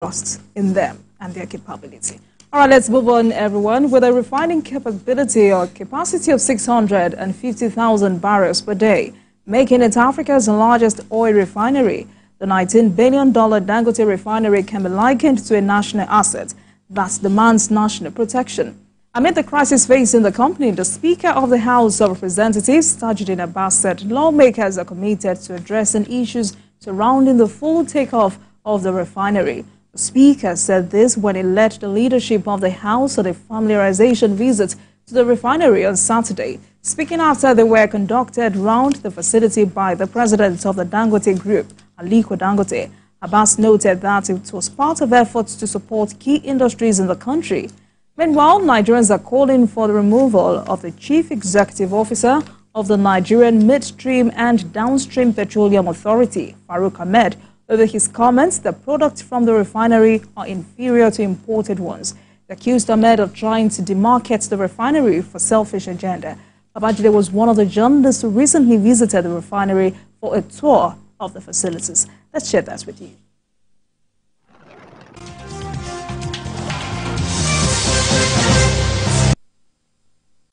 trust in them and their capability. All right, let's move on, everyone. With a refining capability or capacity of 650,000 barrels per day, making it Africa's largest oil refinery, the $19 billion Dangote refinery can be likened to a national asset that demands national protection. Amid the crisis facing the company, the Speaker of the House of Representatives, Tajudeen Abbas, said lawmakers are committed to addressing issues surrounding the full takeoff of the refinery. The Speaker said this when he led the leadership of the House on a familiarization visit to the refinery on Saturday. Speaking after they were conducted round the facility by the president of the Dangote Group, Aliko Dangote, Abbas noted that it was part of efforts to support key industries in the country. Meanwhile, Nigerians are calling for the removal of the Chief Executive Officer of the Nigerian Midstream and Downstream Petroleum Authority, Farouk Ahmed, over his comments that products from the refinery are inferior to imported ones. They accused Ahmed of trying to demarket the refinery for selfish agenda. Babajide was one of the journalists who recently visited the refinery for a tour of the facilities. Let's share that with you.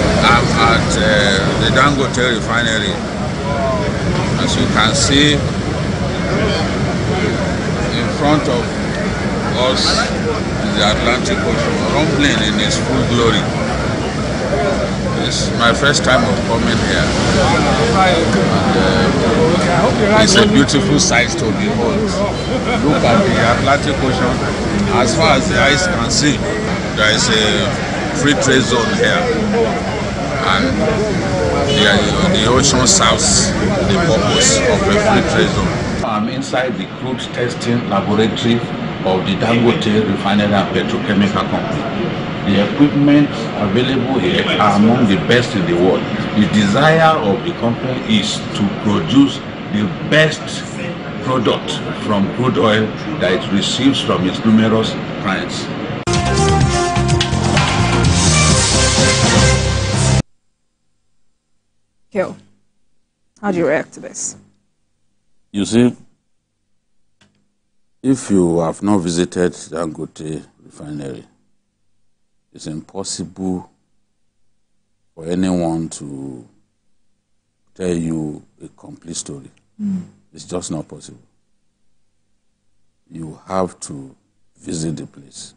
I'm at the Dangote Refinery. As you can see, in front of us is the Atlantic Ocean, rumbling in its full glory. It's my first time of coming here. And, it's a beautiful sight to behold. Look at the Atlantic Ocean. As far as the eyes can see, there is a free trade zone here. And the ocean serves the purpose of a free trade zone. I'm inside the crude testing laboratory of the Dangote Refinery and Petrochemical Company. The equipment available here are among the best in the world. The desire of the company is to produce the best product from crude oil that it receives from its numerous clients. How do you react to this? You see, if you have not visited Dangote Refinery, it's impossible for anyone to tell you a complete story. It's just not possible. You have to visit the place.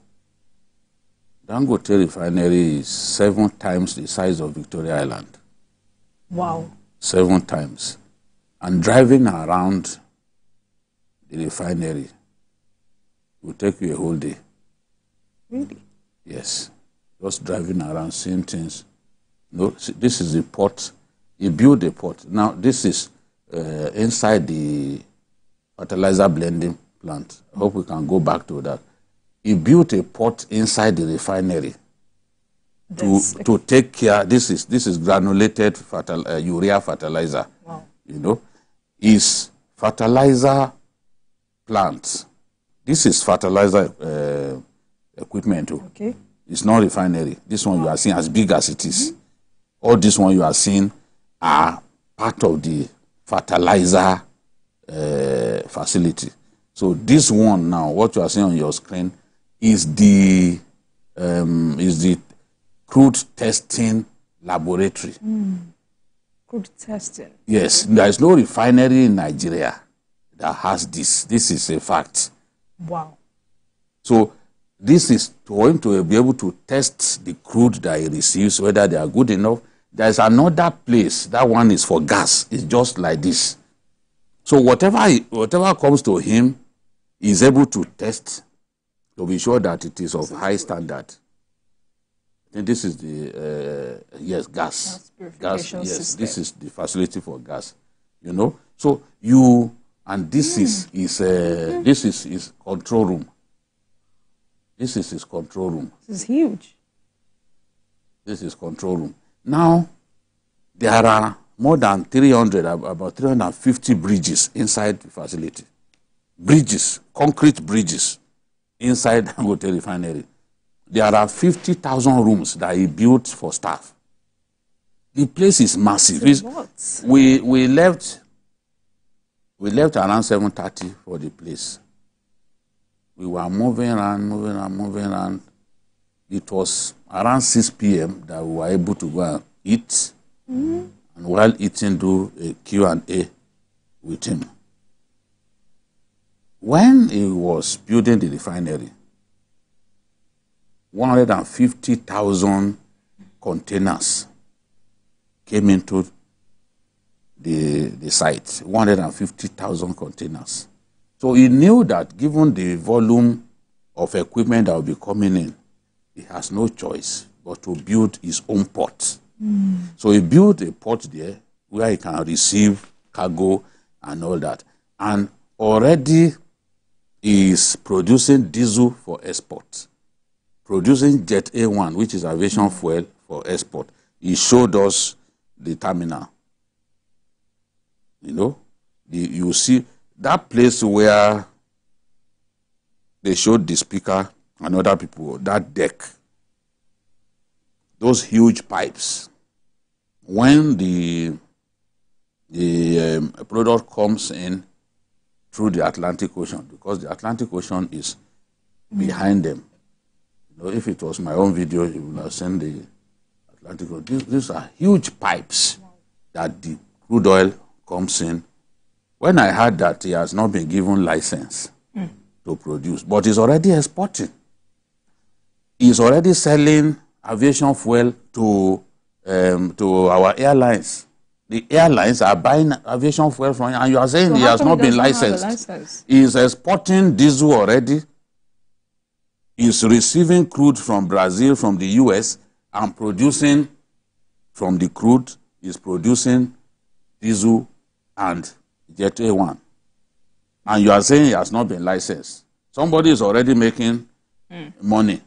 Dangote Refinery is 7 times the size of Victoria Island. Wow. 7 times. And driving around the refinery will take you a whole day. Really? Yes. Just driving around, seeing things. No, this is the port. He built the port. Now, this is inside the fertilizer blending plant. I hope we can go back to that. He built a port inside the refinery to take care. This is granulated urea fertilizer. Wow. You know, is fertilizer plant. This is fertilizer equipment. Okay. It's not refinery. This one you are seeing, as big as it is. All this one you are seeing are part of the fertilizer facility. So this one now, what you are seeing on your screen, is the crude testing laboratory. Crude testing. Yes, there is no refinery in Nigeria that has this. This is a fact. Wow. So this is for him to be able to test the crude that he receives, whether they are good enough. There's another place, that one is for gas. It's just like this. So whatever comes to him, he's able to test to be sure that it is of high standard. And this is the, yes, gas. Gas, yes, system. This is the facility for gas, you know. So you, and this is his control room. This is his control room. This is huge. This is control room. Now, there are more than 300, about 350 bridges inside the facility. Bridges, concrete bridges inside Dangote Refinery. There are 50,000 rooms that he built for staff. The place is massive. We left around 7:30 for the place. We were moving around. It was around 6 p.m. that we were able to go and eat. And while eating, do a Q&A with him. When he was building the refinery, 150,000 containers came into the site, 150,000 containers. So he knew that given the volume of equipment that will be coming in, he has no choice but to build his own port. So he built a port there where he can receive cargo and all that. And already he is producing diesel for export, producing Jet A1, which is aviation fuel for export. He showed us the terminal. You know, you see that place where they showed the speaker and other people, that deck, those huge pipes. When the product comes in through the Atlantic Ocean, because the Atlantic Ocean is behind them. You know, if it was my own video, you would have seen the Atlantic Ocean. These are huge pipes that the crude oil comes in. When I heard that he has not been given license to produce, but he's already exporting. He's already selling aviation fuel to our airlines. The airlines are buying aviation fuel from him, and you are saying he has not been licensed. He is exporting diesel already. He is receiving crude from Brazil, from the US, and producing from the crude. He is producing diesel and Jet A1. And you are saying he has not been licensed. Somebody is already making money,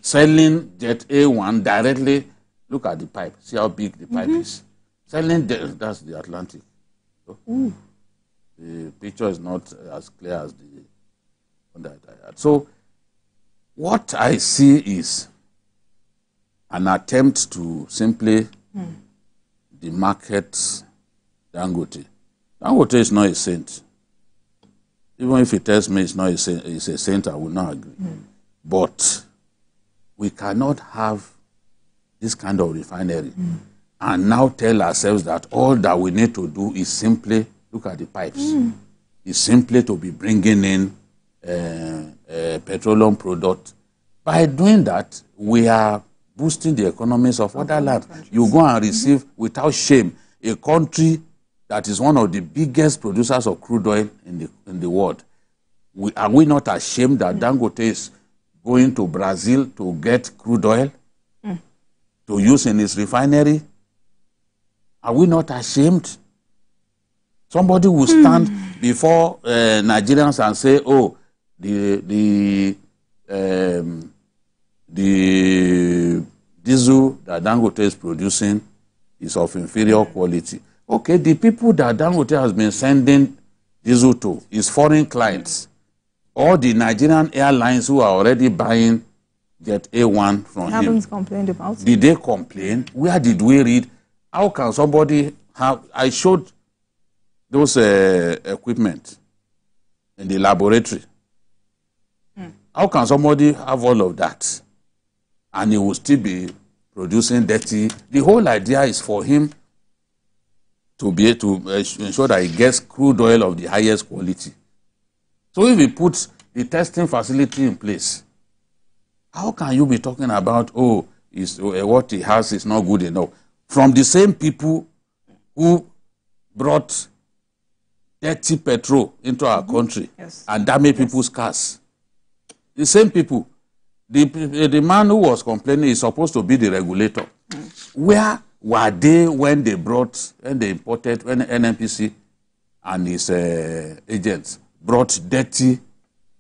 selling Jet A1 directly. Look at the pipe. See how big the pipe is. Selling, that's the Atlantic. So the picture is not as clear as the one that I had. So what I see is an attempt to simply demarket Dangote. Dangote is not a saint. Even if he tells me it's not a saint, it's a saint, I will not agree. But we cannot have this kind of refinery and now tell ourselves that all that we need to do is simply, look at the pipes, is simply to be bringing in petroleum product. By doing that, we are boosting the economies of other lands. You go and receive, without shame, a country that is one of the biggest producers of crude oil in the world. Are we not ashamed that Dangote is going to Brazil to get crude oil to use in his refinery? Are we not ashamed? Somebody will stand before Nigerians and say, oh, the diesel that Dangote is producing is of inferior quality. Okay, the people that Dangote has been sending diesel to is foreign clients, or the Nigerian airlines who are already buying Jet A1 from him. Haven't complained about it. Did they complain? Where did we read? How can somebody have... I showed those equipment in the laboratory. How can somebody have all of that and he will still be producing dirty? The whole idea is for him to be able to ensure that he gets crude oil of the highest quality. So if he puts the testing facility in place, how can you be talking about, oh, what he has is not good enough? From the same people who brought dirty petrol into our country and damaged people's cars. The same people. The man who was complaining is supposed to be the regulator. Where were they when they imported, when NMPC and his agents brought dirty?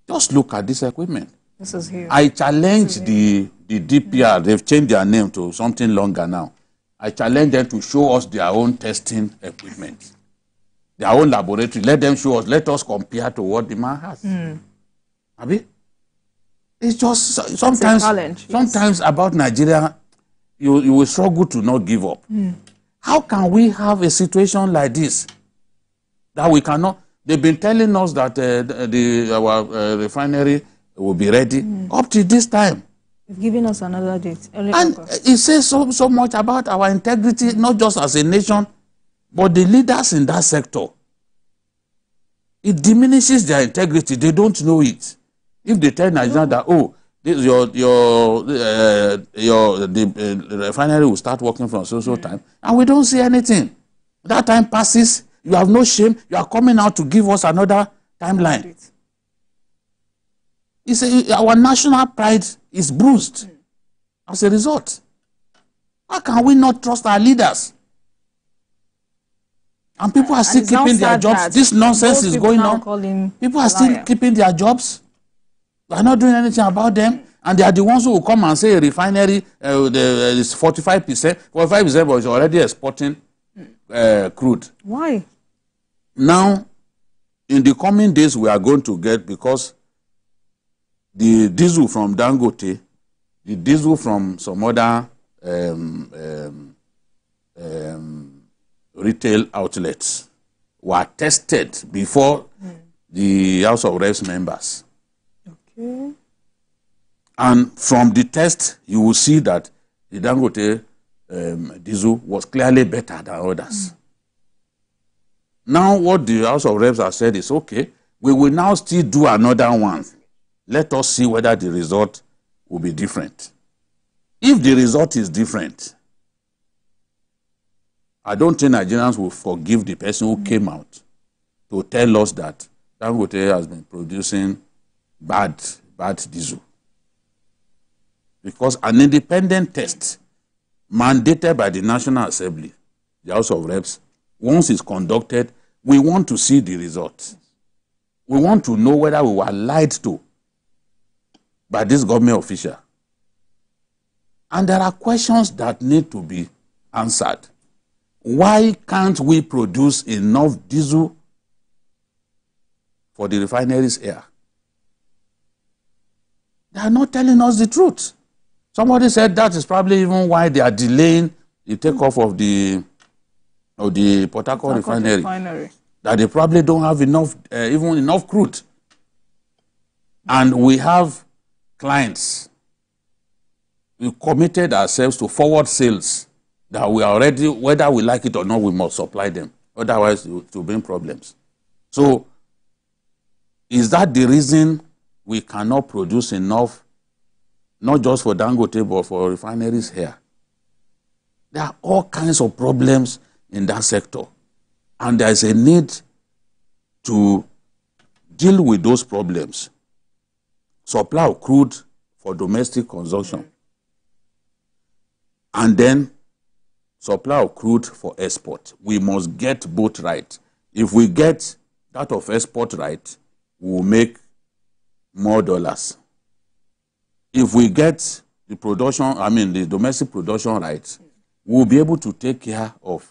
Just look at this equipment. This is here. I challenge the DPR. They've changed their name to something longer now. I challenge them to show us their own testing equipment, their own laboratory. Let them show us. Let us compare to what the man has. Abi? It's just sometimes, sometimes about Nigeria, you will struggle to not give up. How can we have a situation like this that we cannot? They've been telling us that our refinery will be ready. Up to this time. You've given us another date. And it says so much about our integrity, not just as a nation, but the leaders in that sector. It diminishes their integrity. They don't know it. If they tell Nigerians that, oh, this, the refinery will start working from so time, and we don't see anything. That time passes, you have no shame, you are coming out to give us another timeline. Our national pride is bruised as a result. How can we not trust our leaders? And people are still keeping their jobs. This nonsense is going on. People are still keeping their jobs. We are not doing anything about them. And they are the ones who will come and say a refinery is 45%. 45% was already exporting crude. Why? Now, in the coming days, we are going to get, because the diesel from Dangote, the diesel from some other retail outlets were tested before the House of Reps members. Okay. And from the test, you will see that the Dangote diesel was clearly better than others. Now, what the House of Reps have said is, okay, we will now still do another one. Let us see whether the result will be different. If the result is different, I don't think Nigerians will forgive the person who came out to tell us that Dangote has been producing bad diesel. Because an independent test mandated by the National Assembly, the House of Reps, once it's conducted, we want to see the results. We want to know whether we were lied to by this government official. And there are questions that need to be answered. Why can't we produce enough diesel for the refineries here? They are not telling us the truth. Somebody said that is probably even why they are delaying the takeoff of the Port Harcourt refinery. That they probably don't have enough, even enough crude. And we have clients. We committed ourselves to forward sales that we are already, whether we like it or not, we must supply them. Otherwise, it will bring problems. So, is that the reason we cannot produce enough, not just for Dangote, but for refineries here? There are all kinds of problems in that sector. And there is a need to deal with those problems. Supply of crude for domestic consumption. And then supply of crude for export. We must get both right. If we get that of export right, we will make more dollars. If we get the production, the domestic production right, we will be able to take care of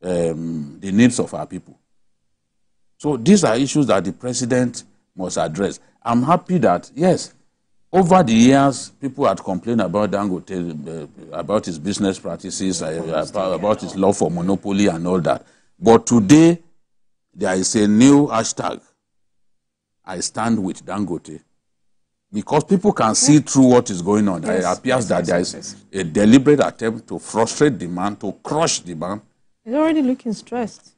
the needs of our people. So these are issues that the president must address. I'm happy that, yes, over the years, people had complained about Dangote, about his business practices, about his love for monopoly and all that. But today, there is a new hashtag, I stand with Dangote. Because people can see through what is going on. It appears that there is a deliberate attempt to frustrate demand, to crush demand. He's already looking stressed.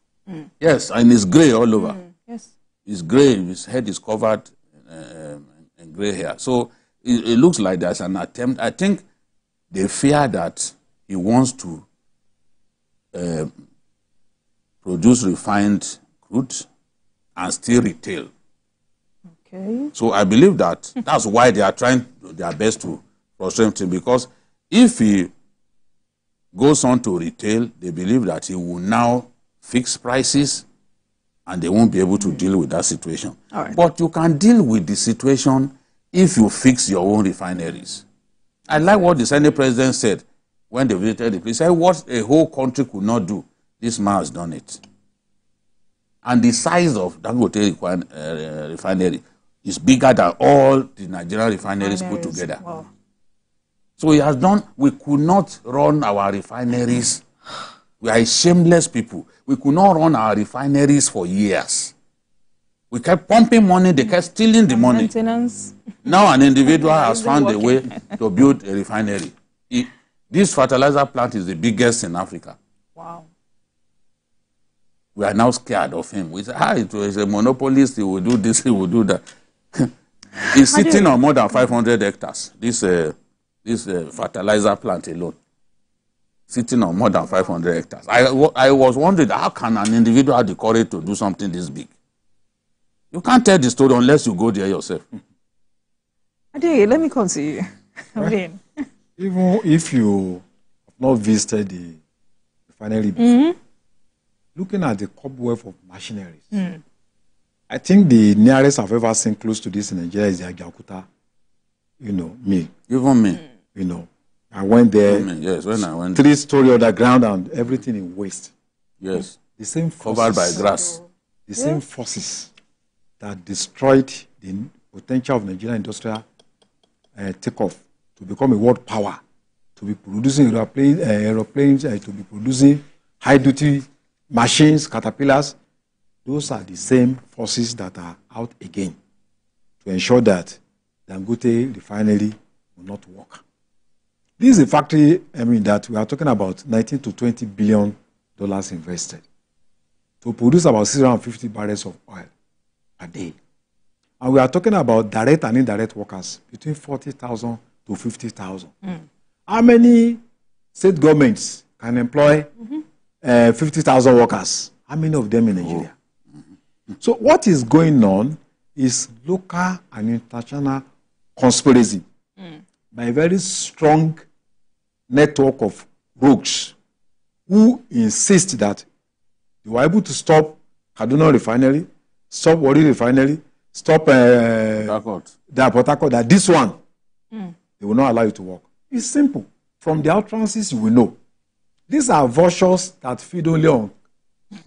Yes, and it's gray all over. Yes. It's gray, his head is covered in gray hair. So it looks like there's an attempt. I think they fear that he wants to produce refined crude and still retail. Okay. So I believe that that's why they are trying their best to frustrate him, because if he goes on to retail, they believe that he will now fix prices and they won't be able to deal with that situation. All right. But you can deal with the situation if you fix your own refineries. I like what the Senate president said when they visited the place. He said, what a whole country could not do, this man has done it. And the size of Dangote refinery is bigger than all the Nigerian refineries put together. Wow. So he has done, we could not run our refineries. We are shameless people. We could not run our refineries for years We kept pumping money, they kept stealing the money. Maintenance. Now an individual has found a way to build a refinery. This fertilizer plant is the biggest in Africa. Wow. We are now scared of him. We say, it was a monopolist, he will do this, he will do that. He's sitting on more than 500 hectares, this fertilizer plant alone. Sitting on more than 500 hectares. I was wondering, how can an individual have the courage to do something this big? You can't tell the story unless you go there yourself. Ade, let me come to you. Even if you have not visited the refinery before, looking at the cobweb of machineries, I think the nearest I've ever seen close to this in Nigeria is the Ajaokuta, mill. Even me. I went there. Yes, when I went. 3-story underground and everything in waste. Yes. The same forces, covered by grass. The same forces that destroyed the potential of Nigerian industrial takeoff to become a world power, to be producing aeroplanes, to be producing high-duty machines, caterpillars. Those are the same forces that are out again to ensure that Dangote refinery will not work. This is a factory, that we are talking about 19 to 20 billion dollars invested to produce about 650 barrels of oil a day. And we are talking about direct and indirect workers between 40,000 to 50,000. How many state governments can employ 50,000 workers? How many of them in Nigeria? So what is going on is local and international conspiracy by a very strong network of rogues who insist that they were able to stop Kaduna Refinery, stop Warri Refinery, stop Port Harcourt, that this one, they will not allow you to work. It's simple. From the utterances, you will know. These are vultures that feed only on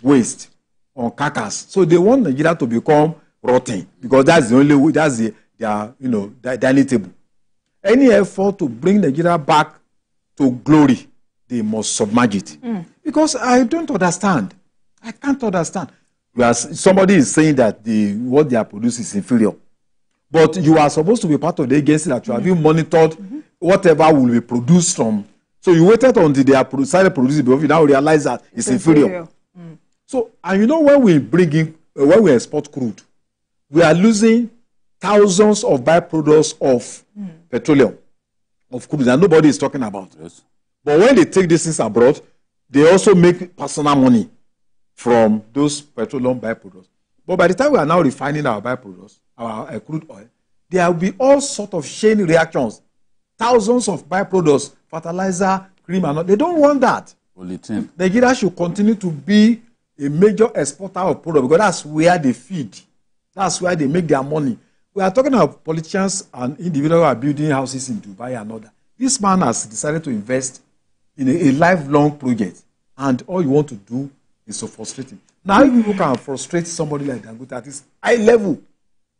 waste, on carcass. So they want Nigeria to become rotten because that's the only way, that's their dining table. Any effort to bring Nigeria back to glory, they must submerge it. Because I don't understand. I can't understand. Somebody is saying that what they are producing is inferior. But you are supposed to be part of the agency that you have been monitored whatever will be produced from. So you waited until they are started producing before you now realize that it's inferior. So, and when we export crude, we are losing thousands of byproducts of petroleum, of crude, that nobody is talking about. Yes. But when they take these things abroad, they also make personal money from those petroleum byproducts. But by the time we are now refining our byproducts, our crude oil, there will be all sorts of chain reactions. Thousands of byproducts, fertilizer, cream, and all. They don't want that. Polythene. Nigeria should continue to be a major exporter of products because that's where they feed. That's where they make their money. We are talking about politicians and individuals who are building houses in Dubai and all that. This man has decided to invest in a lifelong project, and all you want to do is to frustrate him. Now, if you can frustrate somebody like Dangote at this high level,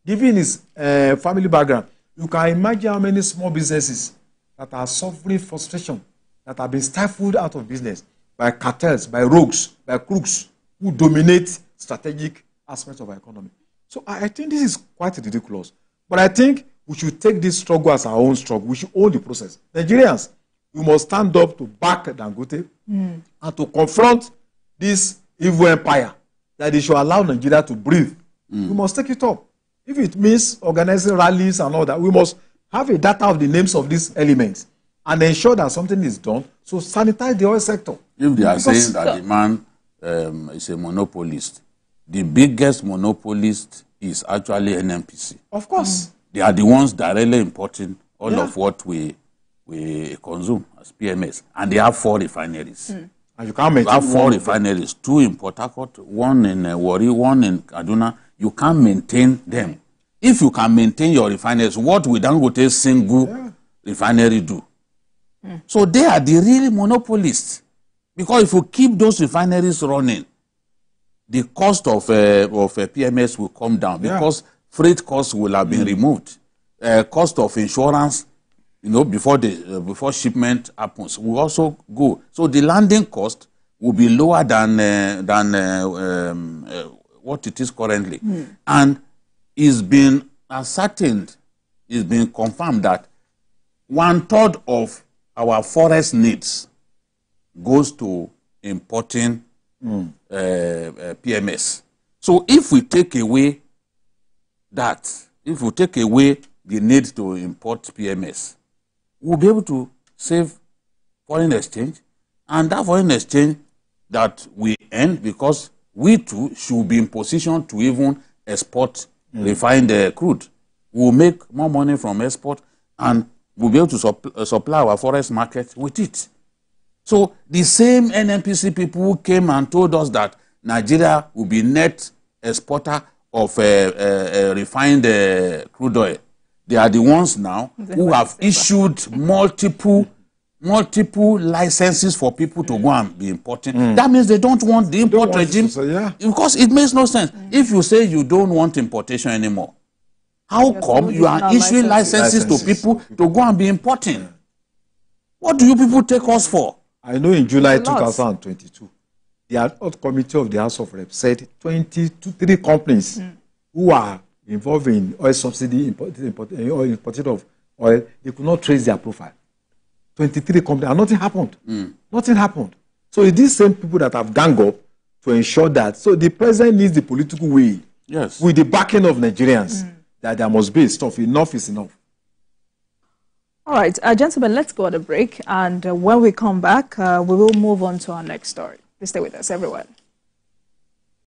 given his family background, you can imagine how many small businesses that are suffering frustration, that have been stifled out of business by cartels, by rogues, by crooks who dominate strategic aspects of our economy. So I think this is quite ridiculous. But I think we should take this struggle as our own struggle. We should own the process. Nigerians, we must stand up to back Dangote and to confront this evil empire that they should allow Nigeria to breathe. We must take it up. If it means organizing rallies and all that, we must have a data of the names of these elements and ensure that something is done. So sanitize the oil sector. If they are saying that the man is a monopolist, the biggest monopolist is actually NMPC. Of course. They are the ones directly importing all of what we consume as PMS. And they have 4 refineries. And you can't maintain 4 refineries, 2 in Port Harcourt, 1 in Warri, 1 in Kaduna. You can't maintain them. If you can maintain your refineries, what will Dangote's single refinery do? So they are the real monopolists. Because if you keep those refineries running, the cost of PMS will come down because freight costs will have been removed. Cost of insurance, before shipment happens, will also go. So the landing cost will be lower than what it is currently. And it's been ascertained, it's been confirmed that 1/3 of our forest needs goes to importing PMS. So if we take away that, if we take away the need to import PMS, we'll be able to save foreign exchange, and that foreign exchange that we earn, because we too should be in position to even export refined crude. We'll make more money from export, and we'll be able to supply our forest market with it. So the same NNPC people who came and told us that Nigeria will be net exporter of refined crude oil, they are the ones now who have issued multiple licenses for people to go and be importing. That means they don't want the import regime, because it makes no sense. If you say you don't want importation anymore, how come you are issuing licenses to people to go and be importing? What do you people take us for? I know in July 2022, the ad hoc committee of the House of Reps said 23 companies who are involved in oil subsidy, imported of oil, they could not trace their profile. 23 companies, and nothing happened. Nothing happened. So it's these same people that have ganged up to ensure that. So the president needs the political will, with the backing of Nigerians, that there must be stuff. Enough is enough. All right, gentlemen, let's go on a break. And when we come back, we will move on to our next story. Please stay with us, everyone.